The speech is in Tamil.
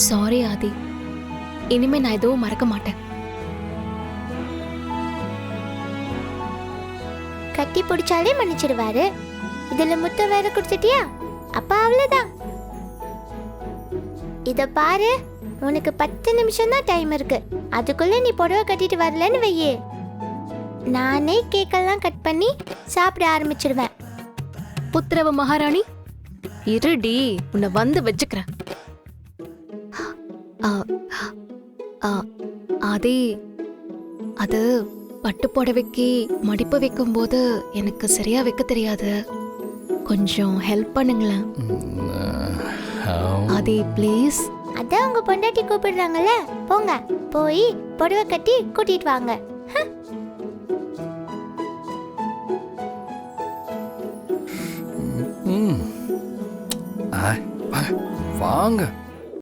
சாரி ஆதி, இனிமே நான் எதுவும் மறக்க மாட்டேன். கட்டி பிடிச்சாலே மன்னிச்சிடுவாரு. இதுல முத்தம் வேற கொடுத்துட்டியா? அப்ப அவ்வளவுதான். இத பாரு, உனக்கு 10 நிமிஷம் தான் டைம் இருக்கு. அதுக்குள்ள நீ புடவை கட்டிட்டு வரலன்னு வையே, நானே கேக்கெல்லாம் கட் பண்ணி சாப்பிட ஆரம்பிச்சிடுவேன். புத்திரவ மகாராணி, இருடி, உன்னை வந்து வச்சுக்கிறேன். ஆதி, அது பட்டு புடவைக்கு மடிப்பு வைக்கும் போது எனக்கு சரியா வைக்க தெரியாது. கொஞ்சம் ஹெல்ப் பண்ணுங்களேன் ஆதி, ப்ளீஸ். அதான் உங்க பொண்டாட்டி கூப்பிடுறாங்கல்ல, போங்க, போய் புடவை கட்டி கூட்டிட்டு வாங்க. வாங்க